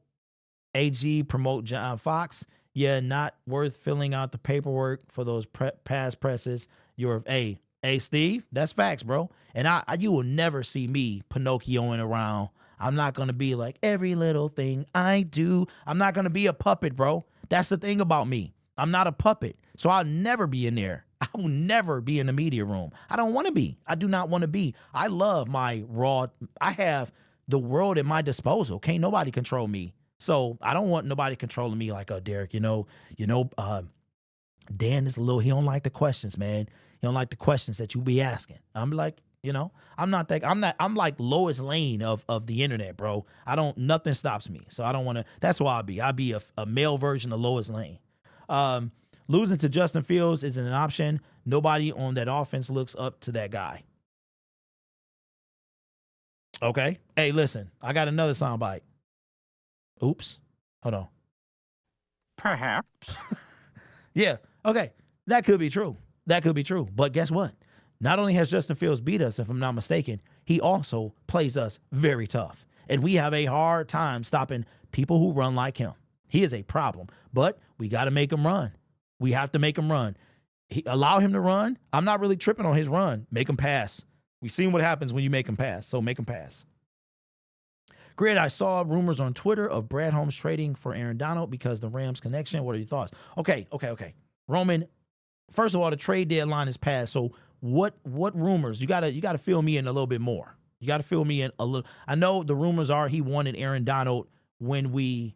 AG, promote John Fox. Yeah, not worth filling out the paperwork for those past presses. Hey, Steve, that's facts, bro. And you will never see me Pinocchioing around. I'm not going to be like every little thing I do. I'm not going to be a puppet, bro. That's the thing about me. I'm not a puppet. So I'll never be in there. I will never be in the media room. I don't want to be. I do not want to be. I love my raw. I have the world at my disposal. Can't nobody control me. So I don't want nobody controlling me like, oh, Derek, Dan is he don't like the questions, man. He don't like the questions that you be asking. I'm like, I'm like Lois Lane of the internet, bro. Nothing stops me. So I don't want to, that's why I'll be a male version of Lois Lane. Losing to Justin Fields isn't an option. Nobody on that offense looks up to that guy. Okay. Hey, listen, I got another soundbite. Oops. Hold on. Perhaps. Yeah. Okay. That could be true. But guess what? Not only has Justin Fields beat us, if I'm not mistaken, he also plays us very tough. And we have a hard time stopping people who run like him. He is a problem. But we got to make him run. We have to make him run. Allow him to run. I'm not really tripping on his run. Make him pass. We've seen what happens when you make him pass. So make him pass. Great. I saw rumors on Twitter of Brad Holmes trading for Aaron Donald because the Rams connection. What are your thoughts? Okay. Roman, first of all, the trade deadline is passed. So what rumors? You gotta fill me in a little bit more. You gotta fill me in a little. I know the rumors are he wanted Aaron Donald when we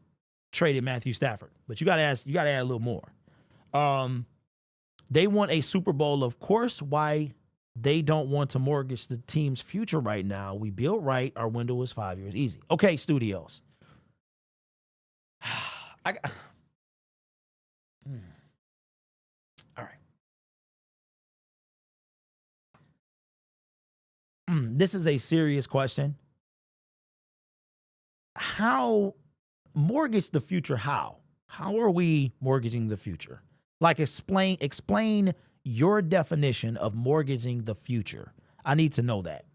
traded Matthew Stafford, but you gotta add a little more. They want a Super Bowl, of course. Why they don't want to mortgage the team's future right now? We built right. Our window is 5 years. Easy. Okay, studios. All right. This is a serious question. How mortgage the future? How are we mortgaging the future? Like explain your definition of mortgaging the future. I need to know that.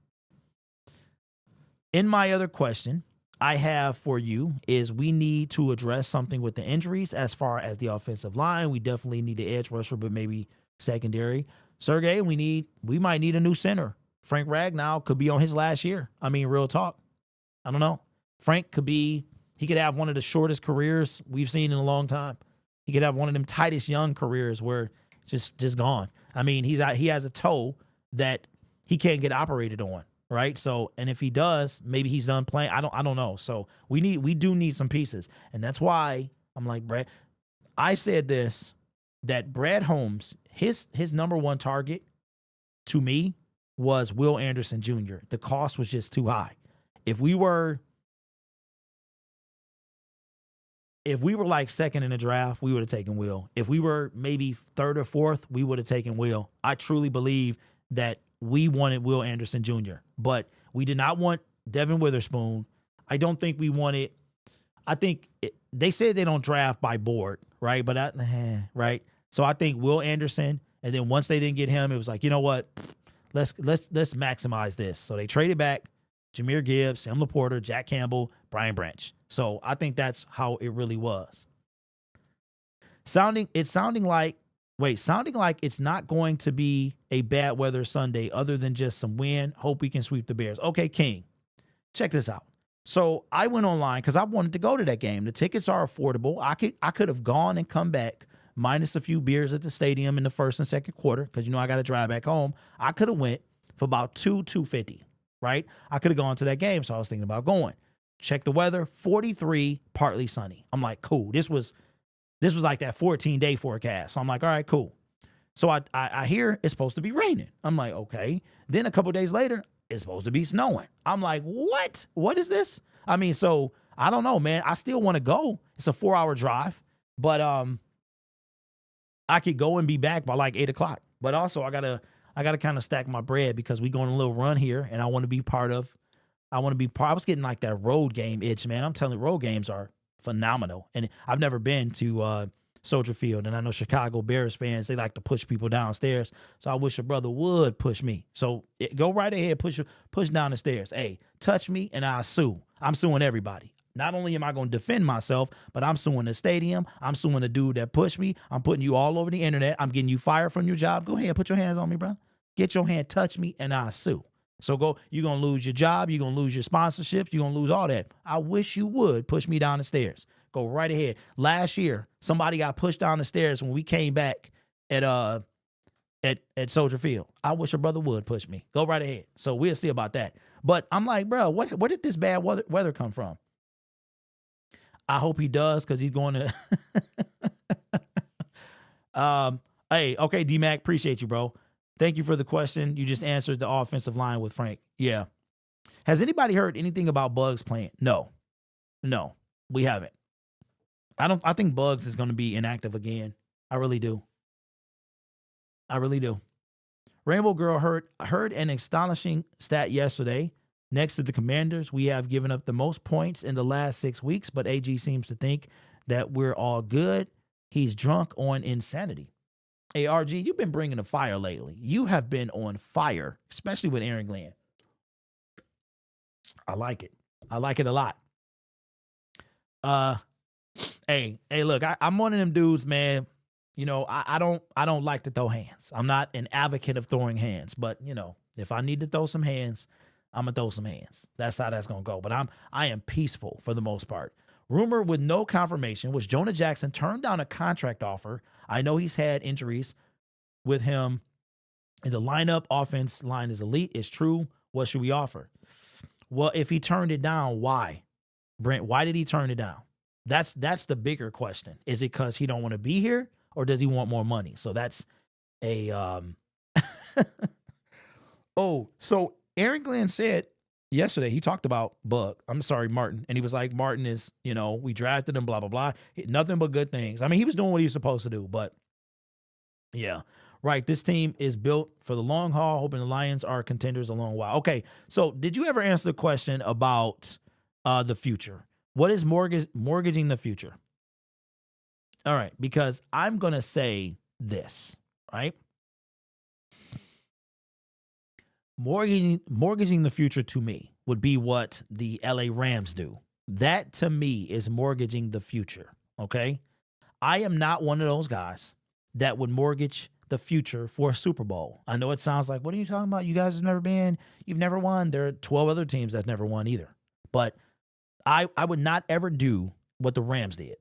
In my other question I have for you is we need to address something with the injuries as far as the offensive line. We definitely need the edge rusher, but maybe secondary. Sergey, we might need a new center. Frank Ragnow could be on his last year. I mean, real talk. I don't know. Frank he could have one of the shortest careers we've seen in a long time. He could have one of them tightest young careers where just gone. I mean, he has a toe that he can't get operated on, right? So, and if he does, maybe he's done playing. I don't know. So we do need some pieces. And that's why I'm like, Brad, I said this, that Brad Holmes, his number one target to me was Will Anderson Jr. The cost was just too high. If we were like second in the draft, we would have taken Will. If we were maybe third or fourth, we would have taken Will. I truly believe that we wanted Will Anderson Jr., but we did not want Devin Witherspoon. I don't think we wanted. They said they don't draft by board, right? But right. So I think Will Anderson, and then once they didn't get him, it was like, you know what? Let's maximize this. So they traded back Jahmyr Gibbs, Sam Laporta, Jack Campbell, Brian Branch. So I think that's how it really was. Sounding like it's not going to be a bad weather Sunday other than just some wind. Hope we can sweep the Bears. Okay, King, check this out. So I went online because I wanted to go to that game. The tickets are affordable. I could have gone and come back minus a few beers at the stadium in the first and second quarter because, I got to drive back home. I could have went for about $250, right? I could have gone to that game, so I was thinking about going. Check the weather, 43, partly sunny. I'm like, cool. This was like that 14-day forecast. So I'm like, all right, cool. So I hear it's supposed to be raining. I'm like, okay. Then a couple days later, it's supposed to be snowing. I'm like, what? What is this? So I don't know, man. I still want to go. It's a 4-hour drive, but I could go and be back by like 8 o'clock. But also I gotta kind of stack my bread because we going on a little run here, and I want to be part of. I was getting like that road game itch, man. I'm telling you, road games are phenomenal. And I've never been to Soldier Field, and I know Chicago Bears fans, they like to push people downstairs. So I wish a brother would push me. So go right ahead, push down the stairs. Hey, touch me and I'll sue. I'm suing everybody. Not only am I going to defend myself, but I'm suing the stadium. I'm suing the dude that pushed me. I'm putting you all over the internet. I'm getting you fired from your job. Go ahead, put your hands on me, bro. Get your hand, touch me, and I'll sue. So you're going to lose your job. You're going to lose your sponsorships. You're going to lose all that. I wish you would push me down the stairs. Go right ahead. Last year, somebody got pushed down the stairs when we came back at Soldier Field. I wish a brother would push me. Go right ahead. So we'll see about that. But I'm like, bro, where did this bad weather come from? I hope he does because he's going to. Hey, okay, D-Mac, appreciate you, bro. Thank you for the question. You just answered the offensive line with Frank. Yeah. Has anybody heard anything about Bugs playing? No, we haven't. I think Bugs is going to be inactive again. I really do. Rainbow Girl heard an astonishing stat yesterday. Next to the Commanders, we have given up the most points in the last 6 weeks, but AG seems to think that we're all good. He's drunk on insanity. Hey, RG, you've been bringing the fire lately. You have been on fire, especially with Aaron Glenn. I like it. I like it a lot. Hey, look, I'm one of them dudes, man. I don't like to throw hands. I'm not an advocate of throwing hands, but if I need to throw some hands, I'm gonna throw some hands. That's how that's gonna go. But I am peaceful for the most part. Rumor with no confirmation was Jonah Jackson turned down a contract offer. I know he's had injuries with him. In the lineup, offense line is elite. It's true. What should we offer? Well, if he turned it down, why? Brent, why did he turn it down? That's the bigger question. Is it because he don't want to be here, or does he want more money? So that's a Oh, so Aaron Glenn said yesterday, he talked about Martin. And he was like, Martin is, we drafted him, blah, blah, blah. Nothing but good things. I mean, he was doing what he was supposed to do, but yeah, right. This team is built for the long haul, hoping the Lions are contenders a long while. Okay. So did you ever answer the question about the future? What is mortgaging the future? All right. Because I'm going to say this, right? Mortgaging the future to me would be what the LA Rams do. That to me is mortgaging the future. Okay. I am not one of those guys that would mortgage the future for a Super Bowl. I know it sounds like, what are you talking about? You guys have never been, you've never won. There are 12 other teams that's never won either. But I would not ever do what the Rams did.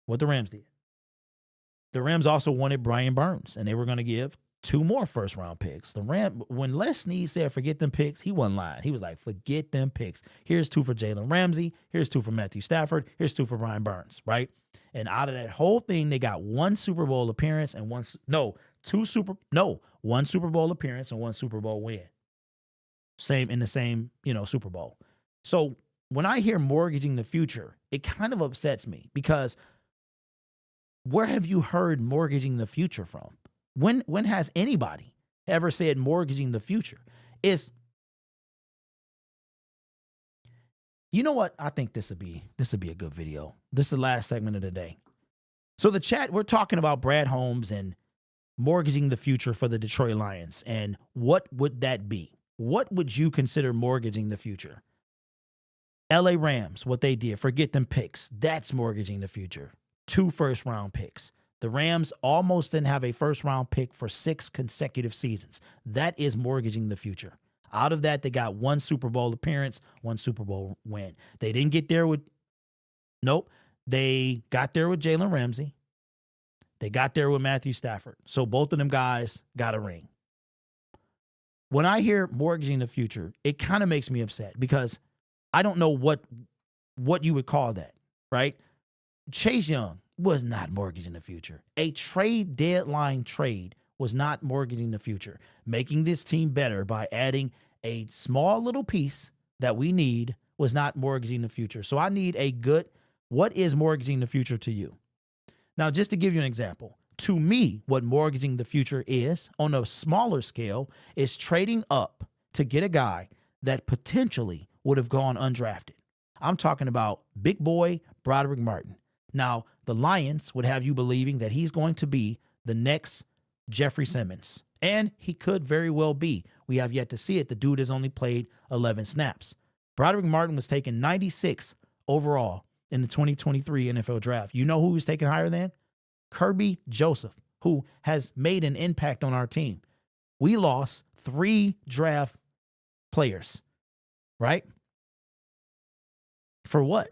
The Rams also wanted Brian Burns, and they were going to give 2 more first-round picks. When Les Snead said, forget them picks, he wasn't lying. He was like, forget them picks. Here's 2 for Jalen Ramsey. Here's 2 for Matthew Stafford. Here's 2 for Brian Burns, right? And out of that whole thing, they got 1 Super Bowl appearance and 1 Super Bowl appearance and 1 Super Bowl win. in the same, Super Bowl. So when I hear mortgaging the future, it kind of upsets me because where have you heard mortgaging the future from? When has anybody ever said mortgaging the future? You know what? I think this would be a good video. This is the last segment of the day. So the chat, we're talking about Brad Holmes and mortgaging the future for the Detroit Lions. And what would that be? What would you consider mortgaging the future? LA Rams, what they did, forget them picks. That's mortgaging the future. 2 first-round picks. The Rams almost didn't have a first-round pick for 6 consecutive seasons. That is mortgaging the future. Out of that, they got 1 Super Bowl appearance, 1 Super Bowl win. They didn't get there with, they got there with Jalen Ramsey. They got there with Matthew Stafford. So both of them guys got a ring. When I hear mortgaging the future, it kind of makes me upset because I don't know what you would call that, right? Chase Young was not mortgaging the future. A trade deadline trade was not mortgaging the future. Making this team better by adding a small little piece that we need was not mortgaging the future. So I need what is mortgaging the future to you? Now, just to give you an example, to me, what mortgaging the future is on a smaller scale is trading up to get a guy that potentially would have gone undrafted. I'm talking about big boy Broderick Martin. Now, the Lions would have you believing that he's going to be the next Jeffrey Simmons, and he could very well be. We have yet to see it. The dude has only played 11 snaps. Broderick Martin was taken 96 overall in the 2023 NFL draft. You know who was taken higher than? Kirby Joseph, who has made an impact on our team. We lost 3 draft players, right? For what?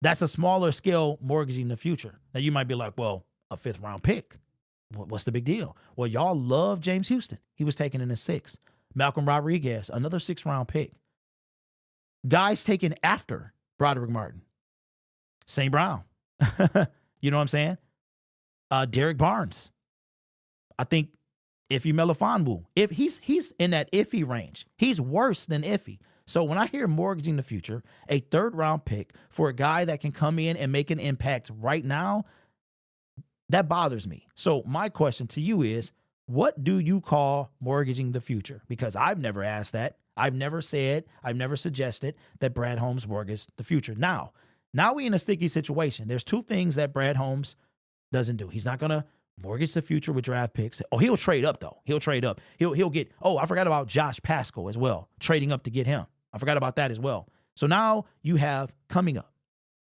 That's a smaller scale mortgaging the future. Now, you might be like, well, a 5th round pick. What's the big deal? Well, y'all love James Houston. He was taken in the 6th. Malcolm Rodriguez, another 6th round pick. Guys taken after Broderick Martin. St. Brown. You know what I'm saying? Derek Barnes. I think Iffy Melifonwu. If he's in that iffy range. He's worse than iffy. So when I hear mortgaging the future, a 3rd round pick for a guy that can come in and make an impact right now, that bothers me. So my question to you is, what do you call mortgaging the future? Because I've never asked that. I've never suggested that Brad Holmes mortgage the future. Now we're in a sticky situation. There's 2 things that Brad Holmes doesn't do. He's not going to mortgage the future with draft picks. Oh, he'll trade up, though. He'll trade up. He'll get, I forgot about Josh Pascal as well, trading up to get him. I forgot about that as well. So now you have coming up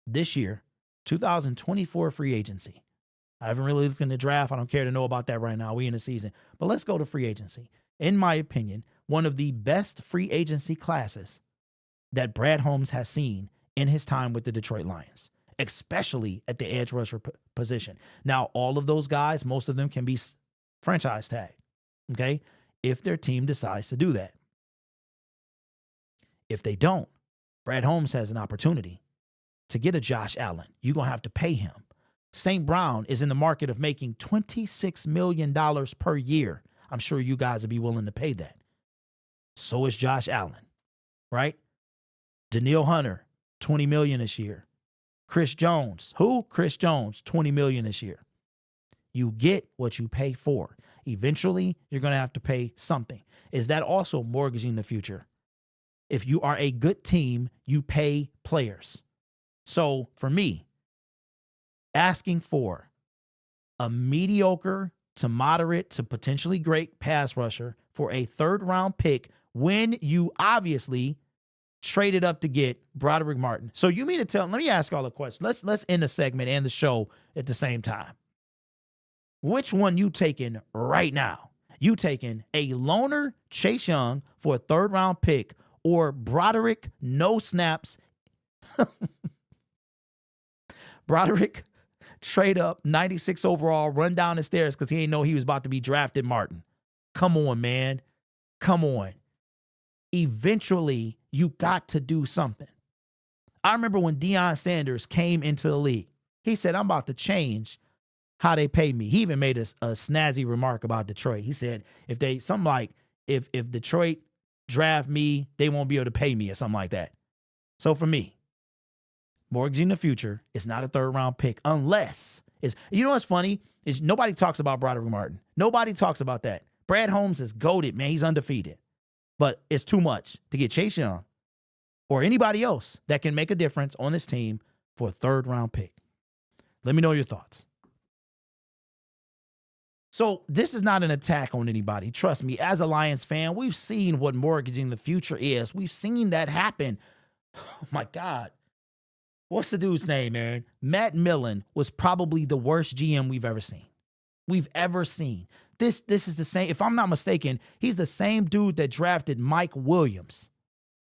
this year, 2024 free agency. I haven't really looked in the draft. I don't care to know about that right now. We in the season. But let's go to free agency. In my opinion, one of the best free agency classes that Brad Holmes has seen in his time with the Detroit Lions, especially at the edge rusher position. Now, all of those guys, most of them can be franchise tag, okay, if their team decides to do that. If they don't, Brad Holmes has an opportunity to get a Josh Allen. You're going to have to pay him. St. Brown is in the market of making $26 million per year. I'm sure you guys would be willing to pay that. So is Josh Allen, right? Daniil Hunter, $20 million this year. Chris Jones. Who? Chris Jones, $20 million this year. You get what you pay for. Eventually, you're going to have to pay something. Is that also mortgaging the future? If you are a good team, you pay players. So for me, asking for a mediocre to moderate to potentially great pass rusher for a 3rd round pick when you obviously traded up to get Broderick Martin. So you mean to tell, let me ask y'all a question. Let's end the segment and the show at the same time. Which one you taking right now? You taking a loner Chase Young for a 3rd round pick or Broderick, no snaps? Broderick, trade up, 96 overall, run down the stairs because he didn't know he was about to be drafted Martin. Come on, man. Come on. Eventually, you got to do something. I remember when Deion Sanders came into the league. He said, I'm about to change how they pay me. He even made a snazzy remark about Detroit. He said, if Detroit draft me, they won't be able to pay me or something like that. So for me, mortgaging the future is not a third-round pick unless it's, you know what's funny? Is nobody talks about Broderick Martin. Nobody talks about that. Brad Holmes is goated, man. He's undefeated. But it's too much to get Chase Young or anybody else that can make a difference on this team for a third-round pick. Let me know your thoughts. So this is not an attack on anybody. Trust me, as a Lions fan, we've seen what mortgaging the future is. We've seen that happen. Oh, my God. What's the dude's name, man? Matt Millen was probably the worst GM we've ever seen. This is the same. If I'm not mistaken, he's the same dude that drafted Mike Williams,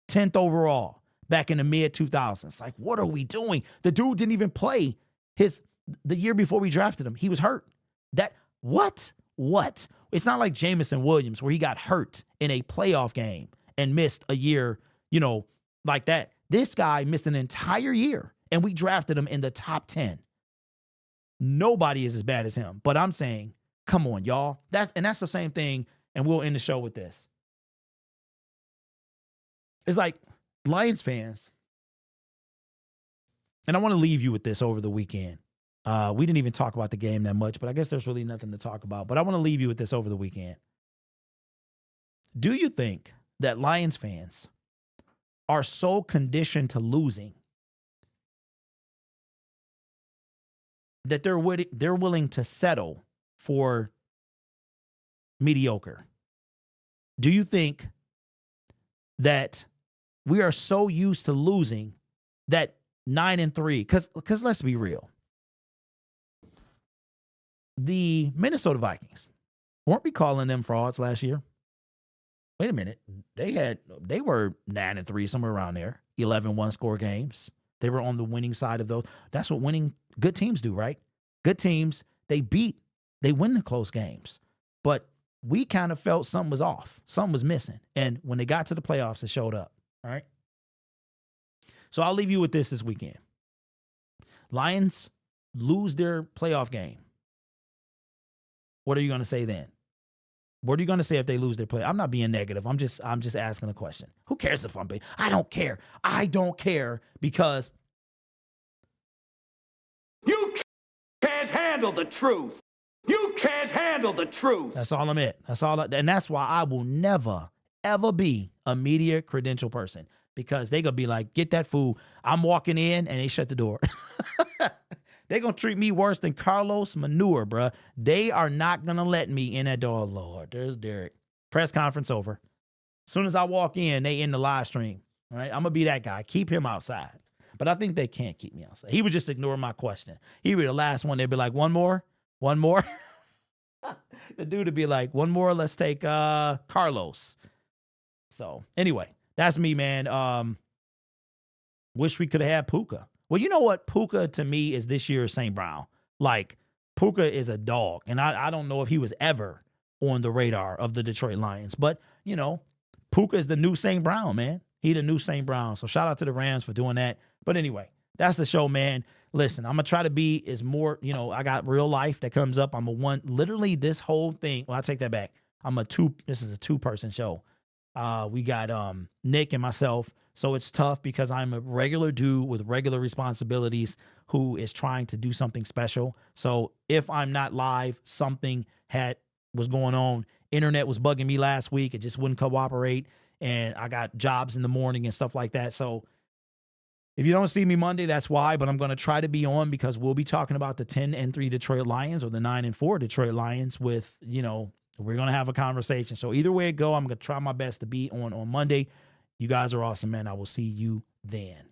10th overall, back in the mid-2000s. Like, what are we doing? The dude didn't even play the year before we drafted him. He was hurt. What? It's not like Jamison Williams where he got hurt in a playoff game and missed a year, like that. This guy missed an entire year, and we drafted him in the top 10. Nobody is as bad as him. But I'm saying, come on, y'all. That's the same thing, and we'll end the show with this. It's like Lions fans, and I want to leave you with this over the weekend. We didn't even talk about the game that much, but I guess there's really nothing to talk about. But I want to leave you with this over the weekend. Do you think that Lions fans are so conditioned to losing that they're willing to settle for mediocre? Do you think that we are so used to losing that 9-3, because let's be real. The Minnesota Vikings, weren't we calling them frauds last year? Wait a minute. They were 9-3, somewhere around there. 11 one-score games. They were on the winning side of those. That's what good teams do, right? Good teams, they win the close games. But we kind of felt something was off. Something was missing. And when they got to the playoffs, it showed up. All right? So I'll leave you with this weekend. Lions lose their playoff game. What are you going to say then? What are you going to say if they lose their play? I'm not being negative. I'm just asking a question. Who cares if I'm being? I don't care. I don't care because You can't handle the truth. You can't handle the truth. that's all I'm at. And that's why I will never, ever be a media credential person, because they going to be like, get that fool. I'm walking in and they shut the door. They're going to treat me worse than Carlos Manure, bruh. They are not going to let me in that door. Lord, there's Derek. Press conference over. As soon as I walk in, they end the live stream. All right, I'm going to be that guy. Keep him outside. But I think they can't keep me outside. He would just ignore my question. He'd be the last one. They'd be like, one more? The dude would be like, one more, let's take Carlos. So, anyway, that's me, man. Wish we could have had Puka. Well, you know what? Puka, to me, is this year's St. Brown. Like, Puka is a dog, and I don't know if he was ever on the radar of the Detroit Lions. But, Puka is the new St. Brown, man. He the new St. Brown. So shout out to the Rams for doing that. But anyway, that's the show, man. Listen, I'm going to try to be more, I got real life that comes up. Literally this whole thing. Well, I take that back. This is a two-person show. We got Nick and myself. So it's tough because I'm a regular dude with regular responsibilities who is trying to do something special. So if I'm not live, something was going on. Internet was bugging me last week. It just wouldn't cooperate. And I got jobs in the morning and stuff like that. So if you don't see me Monday, that's why. But I'm going to try to be on because we'll be talking about the 10-3 Detroit Lions or the 9-4 Detroit Lions with, we're going to have a conversation. So either way it go, I'm going to try my best to be on Monday. You guys are awesome, man. I will see you then.